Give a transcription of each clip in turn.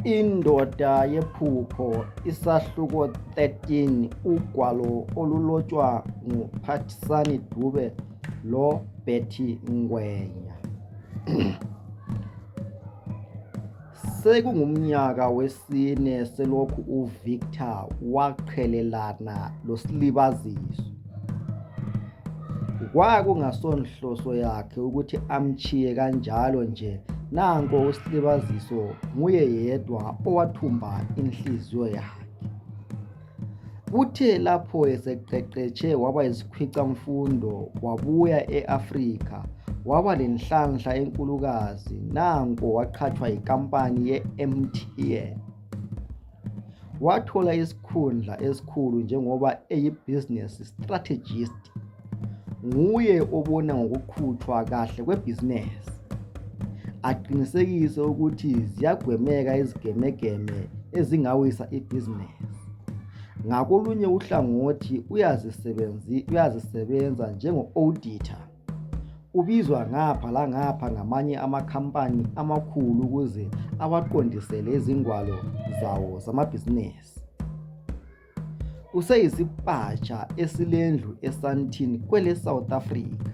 Indoda yephupho isahluko 13 ugwalo olulotshwa nguPhathisani Dube lo Betty Ngwenya. Sekungumnyaka wesine selokhu uVictor waqhelelana loSilibaziso. Kwakungasonhloso yakhe ukuthi amchiye kanjalo nje, nanko uSilibaziso nguye yedwa owathumba inhliziyo yakhe. Kuthe lapho eseqeqetshe waba yisikhwicamfundo wabuya eAfrika waba lenhlanhla enkulukazi, nanko waqhatshwa yinkampani ye-MTN. Wathola isikhundla esikhulu njengoba eyi-business strategist. Nguye obona ngokuqhutshwa kahle kwebhizinesi, aqinisekise ukuthi ziyagwemeka izigemegeme ezingawisa ibhizinesi. Ngakolunye uhlangothi uyazisebenza njengo-auditor. Ubizwa ngapha langapha ngamanye amakhampani amakhulu ukuze abaqondisele izingwalo zawo zamabhizinesi. Useyisipatsha esilendlu eSandton kwele South Africa.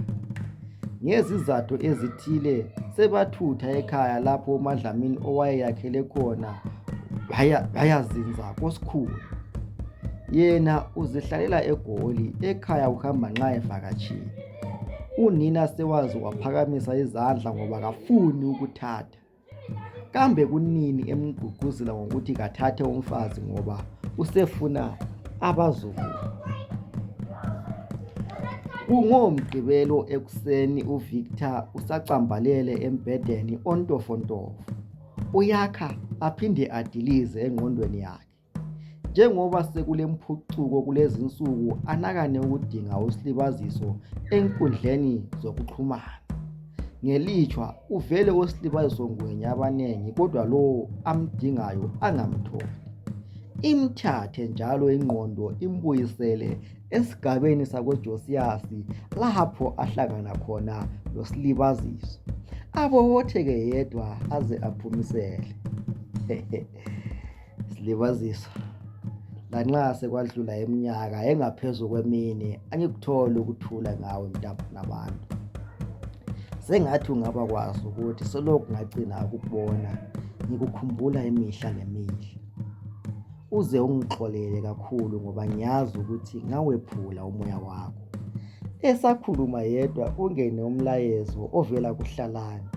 Ngezizathu ezithile sebathutha ekhaya lapho uMadlamini owayeyakhele khona bayazinza kosikhulu. Yena uzihlalela eGoli, ekhaya uhamba nxa evakatshile. Unina sewazi waphakamisa izandla ngoba kafuni ukuthatha. Kambe kunini emgqugquzela ngokuthi kathathe umfazi ngoba usefuna abazukulu. KungoMgqibelo ekuseni uVictor usacambalele embhedeni ontofontofo. Uyakha aphinde adilize engqondweni yakhe. Njengoba sekulempucuko kulezinsuku anakane ukudinga uSilibaziso enkundleni zokuxhumana. Ngelitshwa uvele uSilibaziso Ngwenya abanengi, kodwa lowo amdingayo angamtholi. Imthathe njalo ingqondo imbuyisele esigabeni sakoJosias lapho ahlangana khona loSilibaziso. Abobotheke yedwa aze aphumisele. Silibaziso, lanxa sekwadlula iminyaka engaphezulu kwemine angikutholi ukuthula ngawe mntabantu. Sengathi ungaba kwazi ukuthi selokhu ngagcina ukubona ngikukhumbula imihla nemihla. Uze ungixolele kakhulu ngoba ngiyazi ukuthi ngawephula umoya wakho. Esakhuluma yedwa ungene umlayezo ovela kuHlalani.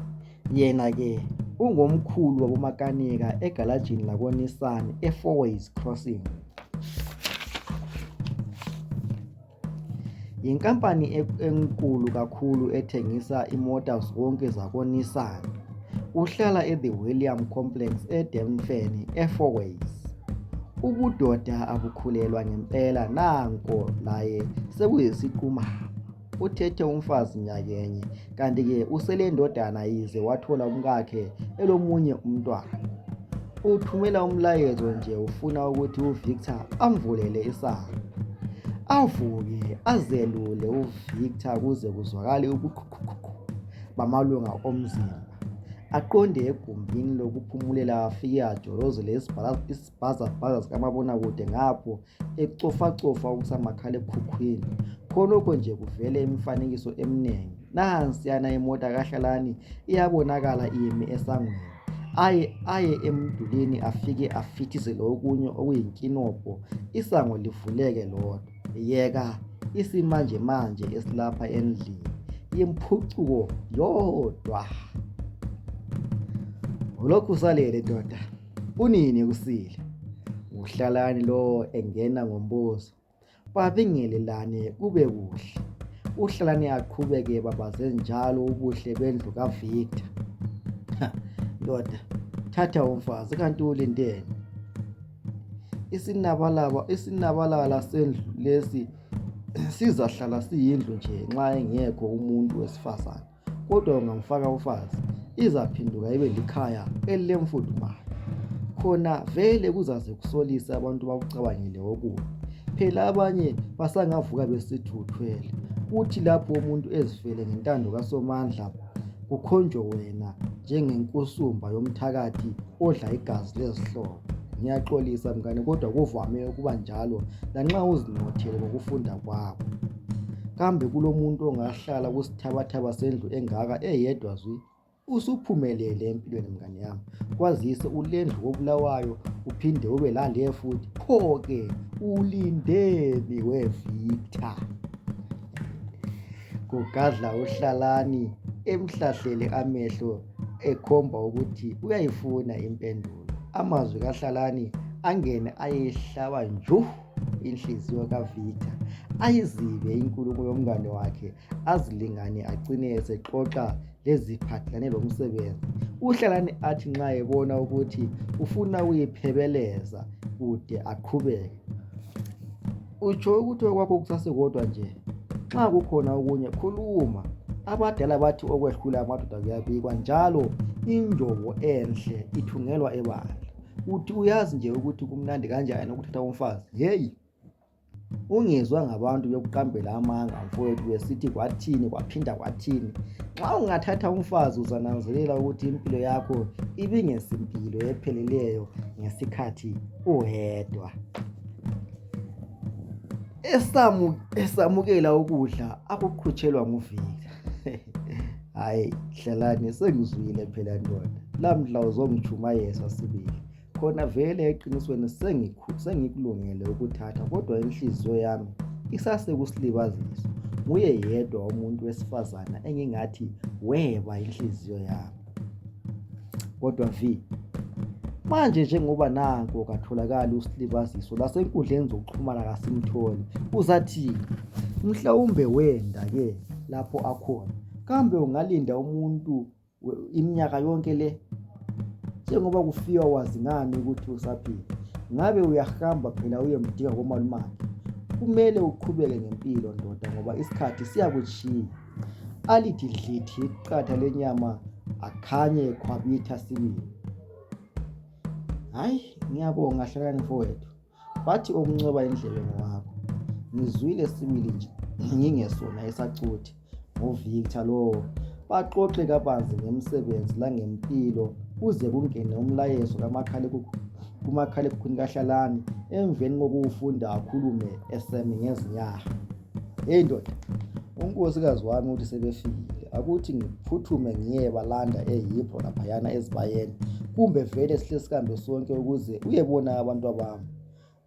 Yena ke ungomkhulu wabomakanika egalajini lakoNissan eFourways Crossing. Yinkampani enkulu kakhulu ethengisa imota zonke zakoNissan. Uhlala eThe William Complex eDemfeni eFourways. Ubudoda abukhulelwa ngempela, nanko laye sekuyisiqhumama. Uthethe umfazi nyakenye, kanti ke uselendodana yize wathola umkakhe elomunye umntwana. Uthumela umlayezo nje ufuna ukuthi uVictor amvulele isango. Avuke azelule uVictor kuze kuzwakale ubuqhuqhuqhu bamalunga omzimba. Aqonde egumbini lokuphumulela afike ajolozele isibhazabhaza sikamabonakude ngapho ecofacofa okusamakhala ekhukhwini. Khonokho nje kuvele imifanekiso eminingi. Nansiyana imota kaHlalani iyabonakala imi esangweni. Aye emdulini afike afithizele okunye okuyinkinobho, isango livuleke lodwa. Yeka isimanje manje esilapha endlini yempucuko yodwa. Ulokhu usalele ndoda, unini kusile? uHlalani lo engena ngombuzo. Babingelelane kube kuhle. uHlalani aqhubeke babaze njalo ubuhle bendlu kaVictor. Ndoda, thatha umfazi kanti ulindeni. Isinabalala sendlu lesi sizahlala siyindlu nje nxa engekho umuntu wesifazane. Kodwa ungamfaka ufazi, izaphinduka ibe likhaya elilemfudumalo. Khona vele kuzaze kusolisa abantu bakucabangile okubi. Phela abanye basangavuka besithi uthwele. Kuthi lapho umuntu ezifele ngentando kaSomandla kukhonjwe wena njengenkusumba yomthakathi odla igazi lezihlobo. Ngiyaxolisa mngani, kodwa kuvame ukuba njalo lanxa uzinothele ngokufunda kwakho. Kambe kulomuntu ongahlala kusithabathaba sendlu engaka eyedwa zwi? Usuphumelele empilweni mngani yami. Kwazise ulendlu koBulawayo uphinde ube lale futhi. Pho-ke ulindeni weVictor. Kugadla uHlalani emhlahlele amehlo ekhomba ukuthi uyayifuna impendulo. Amazwi kaHlalani angene ayehlaba nju inhliziyo kaVictor, ayizibe inkulumo yomngane wakhe, azilingane agcine esexoxa leziphathelane lomsebenzi. uHlalani athi nxa ebona ukuthi ufuna ukuyiphebeleza kude aqhubeke. Utsho ukuthi okwakho kusasekodwa nje? Nxa kukhona okunye khuluma. Abadala bathi okwehlula amadoda kuyabikwa, njalo injobo enhle ithungelwa ebandla. Uthi uyazi nje ukuthi kumnandi kanjani ukuthatha umfazi? Heyi, ungezwa ngabantu bekuqambela amanga mfowethu besithi kwathini kwaphinda kwathini. Nxa ungathatha umfazi uzananzelela ukuthi impilo yakho ibingesimpilo epheleleyo ngesikhathi uwedwa. Esamukela ukudla akuqhutshelwa nguVictor. Hayi Hlalani, sengizwile phela ndoda, lamhla uzongichumayeza sibili. Khona vele eqinisweni sengikulungele ukuthatha, kodwa inhliziyo yami isasekusilibazisa. Nguye yedwa umuntu wesifazana engingathi weba inhliziyo yami. Kodwa manje njengoba nanko katholakala usilibaziso lasenkundleni zokuxhumana kasimtholi, uzathini? Mhlawumbe wenda-ke lapho akhona. Kambe ungalinda umuntu iminyaka yonke le? Njengoba kufika wazi ngani ukuthi usaphila? Ngabe uyahamba phela uyemdinga komalumakhe? Kumele uqhubeke ngempilo ndoda, ngoba isikhathi siyakutshiya. Alithi dlithi iqatha lenyama akhanye khwabitha sibili. Hayi, ngiyabonga Hlalani mfowethu, bathi okunceba indlebe ngowakho. Ngizwile sibili nje ngingesona esacuthe ngoVictor lowo. Baxoxe kabanzi ngemisebenzi langempilo kuze kungene umlayezo kumakhalekhukhwini kaHlalani. Emveni kokuwufunda akhulume eseme ngezinyawo. Hey ndoda, unkosikazi wami uthi sebefikile. Akuthi ngiphuthume ngiye balanda eYipho laphayana ezibayeni, kumbe vele sihle sihambe sonke ukuze uyebona abantu abami?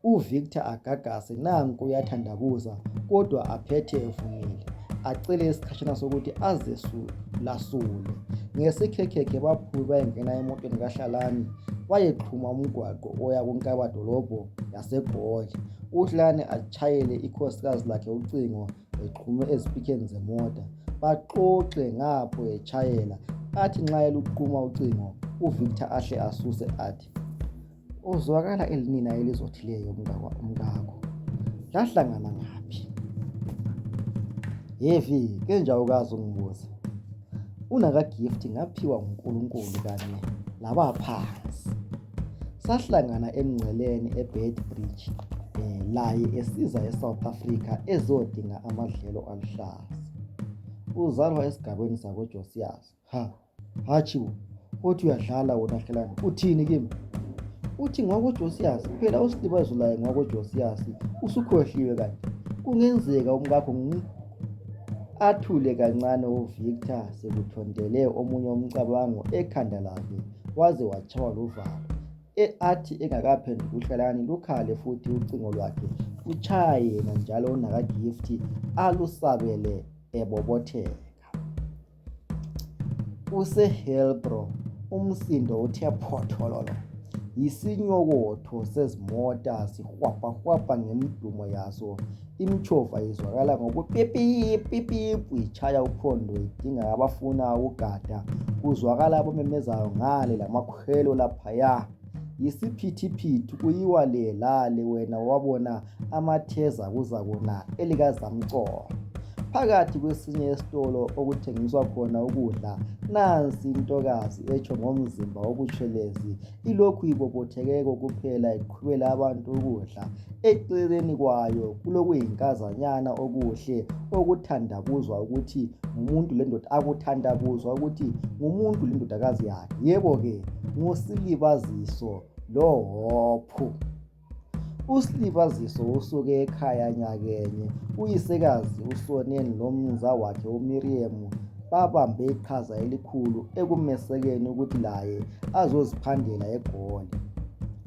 UVictor agagase nanku uyathandabuza, kodwa aphethe evumile. Acele isikhashana sokuthi azesulasule. Ngesikhekhe baphuma bayengena emotweni kaHlalani bayeqhuma umgwaqo oya kunkabadolobho yaseGoli. uHlalani atshayele ikhosikazi lakhe ucingo exhume ezipikeni zemota. Baxoxe ngapho etshayela. Athi nxa eluqhuma ucingo uVictor ahle asuse athi, uzwakala elinina elizothileyo umkakho. Lahlangana ngaphi? Yevi, kenja ukazi ungibuza. UNakaGift ngaphiwa uNkulunkulu kanye labaphansi. Sahlangana emngceleni eBedbridge, laye esiza eSouth Africa ezodinga amadlelo aluhlaza. Uzalwa esigabeni sakoJosias. Hatshi bo, uthi uyadlala wona Hlalani. Uthini kimi? Uthi ngwakoJosias phela usilibazo laye ngwakoJosias. Usukhohliwe kanje. Kungenzeka umkakho athule kancane uVictor sekuthondele omunye umcabango ekhanda lakhe waze wachawa luvalo. Athi engakaphenduki uHlalani lukhale futhi ucingo lwakhe uchaye yena njalo uNakaGift alusabele ebobotheka. UseHillbrow umsindo uthe phothololo. Yisinyokotho sezimota sihwapha ngemdumo yaso. Imchova izwakala ngokupipipipipu ichaya uphondo idinga abafuna ukugada. Kuzwakala abomemezayo ngale lamakhwelo laphaya. Yisiphithiphithi kuyiwa lale wena wabona amatheza kuzakuna elikazamcolo. phakathi kwesinye isitolo okuthengiswa khona ukudla. Nansi intokazi etsho ngomzimba obutshelezi ilokhu ibobotheke kuphela iqhubela abantu ukudla. Eceleni kwayo kulokuyinkazanyana okuhle okuthandabuzwa ukuthi ngumuntu lendoda akuthandabuzwa ukuthi ngumuntu lendodakazi yakhe. Yebo ke, nguSilibaziso loHophu. uSilibaziso usuke ekhaya nyakenye. Uyisekazi uSoneni lomnza wakhe uMiriam babambe iqhaza elikhulu ekumesekeni ukuthi laye azoziphandela eGoli.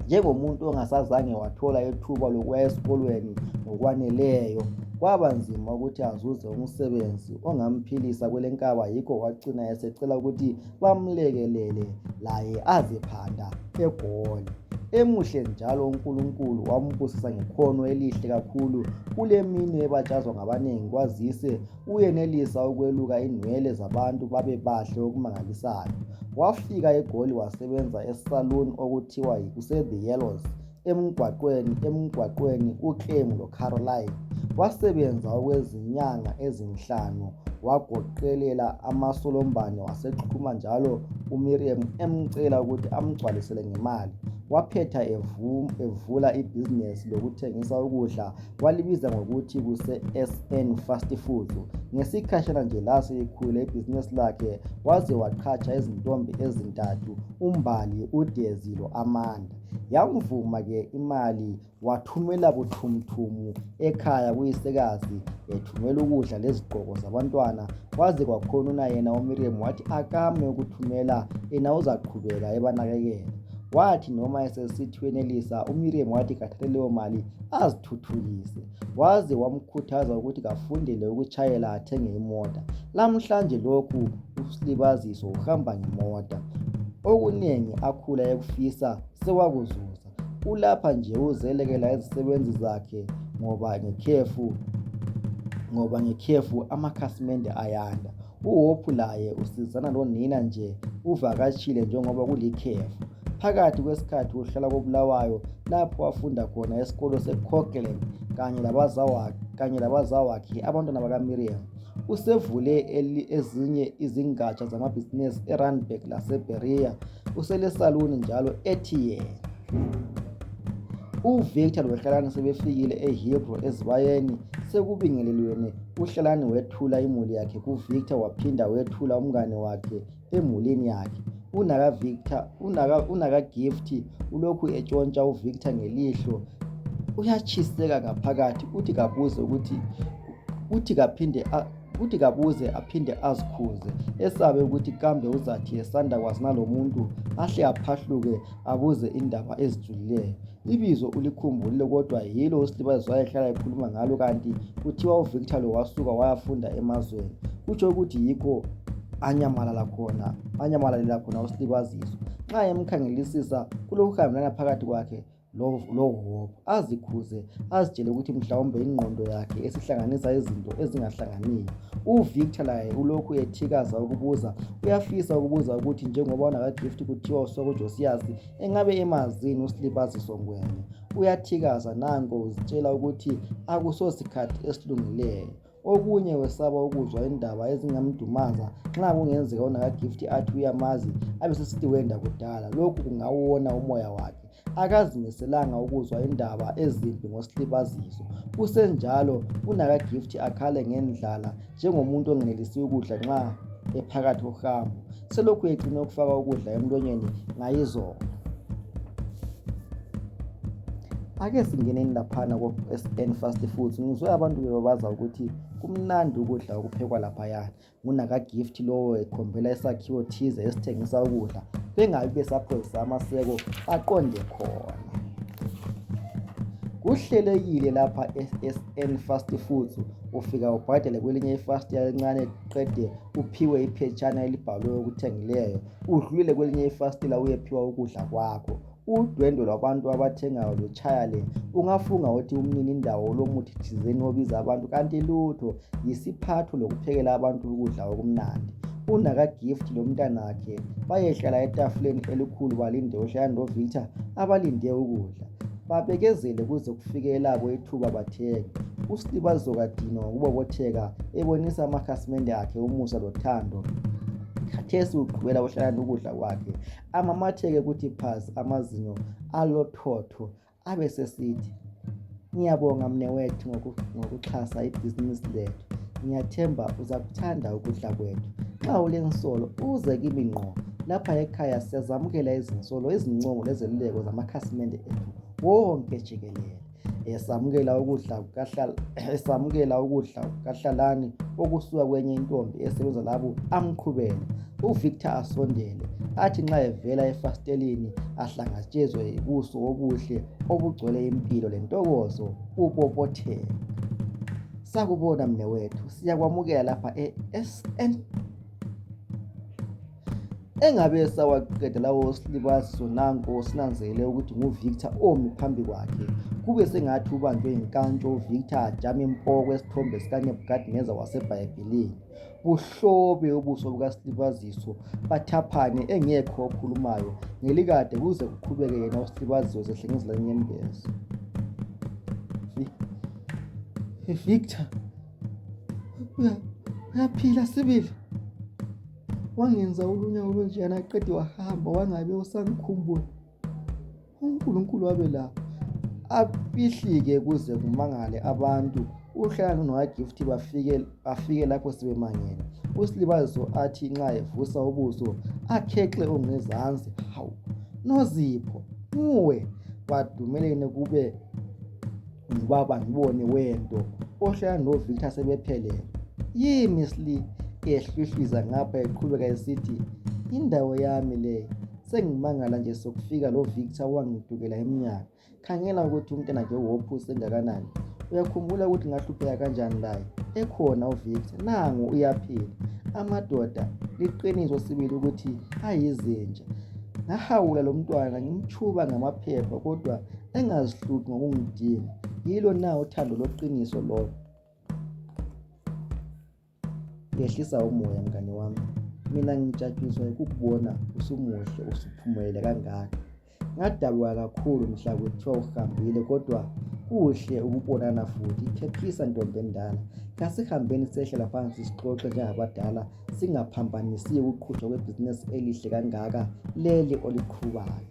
Njengomuntu ongasazange wathola ithuba lokuya esikolweni ngokwaneleyo, kwaba nzima ukuthi azuze umsebenzi ongamphilisa kwelenkaba. Yikho wagcina esecela ukuthi bamlekelele laye aziphanda eGoli. Emuhle njalo uNkulunkulu wambusisa ngekhono elihle kakhulu. Kule mini ebatshazwa ngabanengi kwazise uyenelisa ukweluka inwele zabantu babe bahle okumangalisayo. Wafika eGoli wasebenza esaluni okuthiwa kuse-The Yellows emgwaqweni uClem loCaroline. Wasebenza okwezinyanga ezinhlanu wagoqelela amasolombane wasexhuma njalo uMiriam emcela ukuthi amgcwalisele ngemali. Waphetha evula ibhizinesi lokuthengisa ukudla walibiza ngokuthi kuse-SN Fast Foods. Ngesikhashana nje laseyikhulile ibhizinesi lakhe waze waqhatsha izintombi ezintathu, uMbali, uDezi lo-Amanda. Yamvuma ke imali wathumela buthumthumu ekhaya kuyisekazi ethumela ukudla lezigqoko zabantwana. Kwaze kwakhona yena uMiriam wathi akame ukuthumela yena uzaqhubeka ebanakekela. Wathi noma esesithi wenelisa, uMiriam wathi kathathe leyo mali azithuthukise. Waze wamkhuthaza ukuthi kafundele ukutshayela athenge imota. Lamhlanje lokhu uSilibaziso uhamba ngemota. Okuningi akhula ekufisa sewakuzuza. Ulapha nje uzelekela izisebenzi zakhe ngoba ngekhefu amakhasimende ayanda. uHophu laye usizana lonina nje uvakashile njengoba kulikhefu. Phakathi kwesikhathi uhlala koBulawayo lapho wafunda khona esikolo seCockland kanye labazawakhe abantwana bakaMiriam. Usevule ezinye izingatsha zamabhizinesi eRandburg laseBerea. Uselesaluni njalo ethi yena. uVictor loHlalani sebefikile eHillbrow ezibayeni. Sekubingelelwene uHlalani wethula imuli yakhe kuVictor waphinda wethula umngane wakhe emulini yakhe. Unaka Gift ulokhu etshontsha uVictor ngelihlo. Uyatshiseka ngaphakathi uthi kabuze aphinde azikhuze esabe ukuthi kambe uzathi esanda kwazi nalomuntu ahle aphahluke abuze indaba ezijulileyo. Ibizo ulikhumbulile kodwa yilo uSilibaziso wayehlala ekhuluma ngalo, kanti kuthiwa uVictor lo wasuka wayafunda emazweni. Kutsho ukuthi yikho anyamalela khona uSilibaziso. Nxa emkhangelisisa kulokuhambelana phakathi kwakhe loHophu. Azikhuze azitshele ukuthi mhlawumbe ingqondo yakhe esihlanganisa izinto ezingahlanganiyo. uVictor laye ulokhu ethikaza ukubuza. Uyafisa ukubuza ukuthi njengoba unakaGift kuthiwa uSokojosias engabe emazini uSilibaziso ngwenya. Uyathikaza nanko uzitshela ukuthi akusosikhathi esilungileyo. Okunye wesaba ukuzwa indaba ezingamdumaza nxa kungenzeka unakaGift athi uyamazi abesesithi wenda kudala. Lokhu kungawona umoya wakhe. Akazimiselanga ukuzwa indaba ezimbi ngoSilibaziso. Kusenjalo unakaGift akhale ngendlala njengomuntu ongenelisi ukudla nxa ephakathi kohambo. Selokhu ecine ukufaka ukudla emlonyeni ngayizolo. Ake singeneni laphana ko-SN Fast Foods. Ngizwe abantu bebabaza ukuthi kumnandi ukudla okuphekwa laphayana. NgunakaGift lowo ekhombela isakhiwo thize esithengisa ukudla. Bengabi besaphoyisa amaseko aqonde khona. Kuhlelekile lapha eSN Fast Foods. Ufika ubhadele kwelinye ifastela elincane qede uphiwe iphetshana elibhalwe ukuthengileyo. Udlulele kwelinye ifastela uyephiwa ukudla kwakho. Udwendwe lwabantu abathengayo lutshaya le. Ungafunga ukuthi umnini indawo lomuthi thizeni obiza abantu, kanti lutho yisiphatho lokuphekela abantu ukudla okumnandi. UNakaGift lomntanakhe bayehlala etafuleni elikhulu balinde uHlalani loVictor abalinde ukudla. babekezele kuze kufike elabo ithuba batheke. uSlibaziso kadinwa ngokubobotheka ebonisa amakhasimende akhe umusa lothando. Khathesi uqhubela uhlala ukudla kwakhe amamatheke kuthi phasi amazinyo alothotho abesesithi, ngiyabonga mnewethu ngokuxhasa ibhizinisi lethu. Ngiyathemba uza kuthanda ukudla kwethu. Xa ulensolo uze kimi ngqo. Lapha ekhaya siyazamukela izinsolo, izincongo nezeluleko zamakhasimende ethu wonke jikelele. Esamukela ukudla kaHlalani okusuka kwenye intombi esebenza labo amqhubele. uVictor asondele athi nxa evela efastelini ahlangatshezwe ubuso obuhle obugcwele impilo lentokozo upopotheka. Sakubona mnewethu, siyakwamukela lapha eSN. Engabe sawaqeda lawo Slibaziso nanko sinanzele ukuthi nguVictor omi phambi kwakhe. Kube sengathi ubanjwe inkantsho uVictor ajame impo kwesithombe sikaNebukadneza waseBhayibhelini. Buhlobe ubuso bukaSlibaziso bathaphane engekho okhulumayo ngelikade kuze kuqhubeke yena uSlibaziso sehlengezela inyembezi. Victor, uyaphila sibili? Wangenza ulunya olunjena aqede wahamba wangabe usangikhumbula. uNkulunkulu wabe la afihlike kuze kumangale abantu. uHlalani noGift bafike lapho sebemangele. uSlibaziso athi nxa evusa ubuso akhekle ongezansi, hawu Nozipho nguwe wadumelene kube ngibaba ngibone wento. uHlalani noVictor sebephelele. Yimi Sli ehlwihliza ngapha eqhubeka esithi, indawo yami le. Sengimangala nje sokufika lo Victor wangidukela eminyaka. Khangela ukuthi umntana nje uHophu usengakanani. Uyakhumbula ukuthi ngahlupheka kanjani laye? Ekhona uVictor, nangu uyaphila. Amadoda liqiniso sibili ukuthi ayizinja. Ngahawula lo mntwana ngimthuba ngamaphepha kodwa engazihluphi ngokungidinga. Yilo na uthando loqiniso lo. Yehlisa umoya mngani wami. Mina ngijatshiswa ukukubona usumuhle usuphumelele kangaka. Ngadabuka kakhulu mhla kuthiwa uhambile kodwa kuhle ukubonana futhi. Phephisa ntombi endala. Kasihambeni sehlela phansi sixoxe njengabadala singaphambanisi ukuqhutshwa kwebhizinesi elihle kangaka leli oliqhubayo.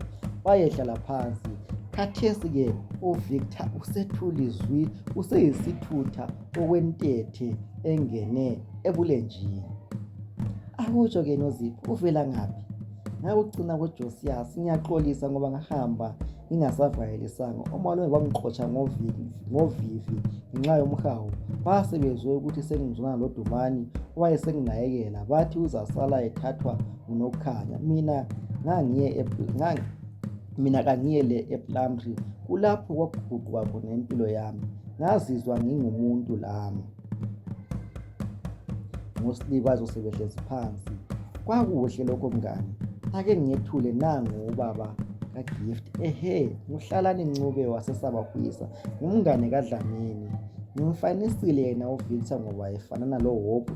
Bayehlala phansi. Khathesi-ke uVictor usethula izwi, useyisithutha okwentethe engene ebulenjini. Akutsho-ke Nozipho, uvela ngaphi? Ngakugcina koJosias, ngiyaxolisa ngoba ngahamba ngingasavayelisanga. Omalume bangixotsha ngovivi ngenxa yomhawu. Basebezwe ukuthi sengizwana loDumani owayesenginayekela. Bathi uzasala ethathwa nguNokhanya. Mina kangiye le ePlumtree. Kulapho kwaguquka khona impilo yami. Ngazizwa ngingumuntu lami. ngoSlibaziso sebehlezi phansi. Kwakuhle lokho mngani. Ake ngiyethule nangu ubaba kaGift. nguHlalani Ncube wasesabahwisa. Ngumngane kaDlamini. Ngimfanisile yena uVictor ngoba efanana lo Hope.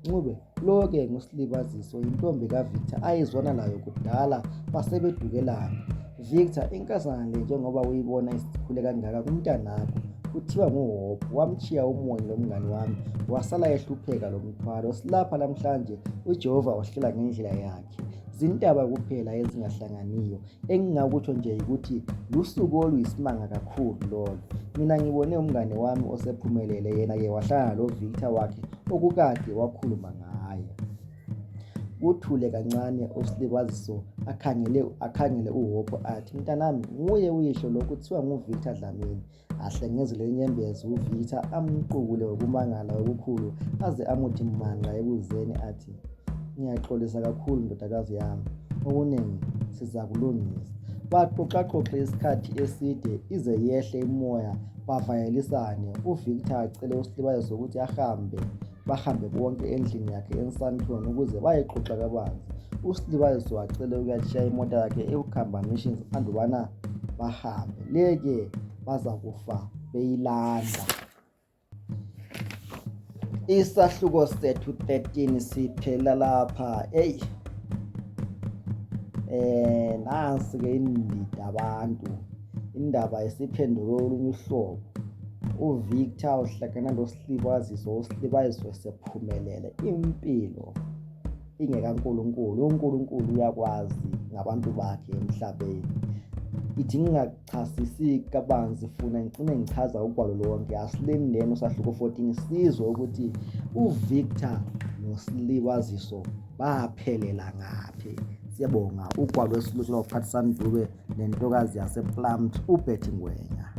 Ncube lo-ke nguSlibaziso, intombi kaVictor ayizwana layo kudala basebedukelana. Victor, inkazana le njengoba uyibona isikhule kangaka kumntanakho kuthiwa nguHope. Wamchiya umonyi lo mngani wami wasala ehlupheka lo mthwalo. Silapha namhlanje uJehova wahlela ngendlela yakhe. Zintaba kuphela ezingahlanganiyo. Engingakutsho nje ukuthi lusuku oluyisimanga kakhulu lolo. Mina ngibone umngane wami osephumelele, yena-ke wahlala lo Victor wakhe okukade wakhuluma ngaye. Kuthule kancane uSlibaziso akhangele uHope athi, mntanami nguye uyihlo lo kuthiwa nguVictor Dlamini. Ahlengezele inyembezi uVictor amqukule ngokumangala okukhulu aze amuthi manqa ebuzeni athi, ngiyaxolisa kakhulu ndodakazi yami, okuningi siza kulungisa. Baxoxa isikhathi eside ize yehle imoya bavayelisane. uVictor acele uSlibaziso ukuthi bahambe bonke endlini yakhe eSandton ukuze bayexoxa kabanzi. uSlibaziso wacela ukuyashiya imoto yakhe eUkhamba Missions andubana bahambe. Leke baza kufa beyilanda. Isahluko sethu 13 siphela lapha. Nansi-ke indida abantu indaba isiphenduke olunye uhlobo. UVictor uhlangana noSilibaziso, uSilibaziso esephumelele. Impilo ingekaNkulunkulu, uNkulunkulu uyakwazi ngabantu bakhe emhlabeni. Ithi ngingachasisi kabanzi funa ngicine ngichaza ugwalo lonke. Asilindeni usahluko 14 sizwe ukuthi uVictor noSilibaziso baphelela ngaphi. Siyabonga ugwalo esiluhlelo uPhathisani Dube nentokazi yasePlumut uBetty Ngwenya.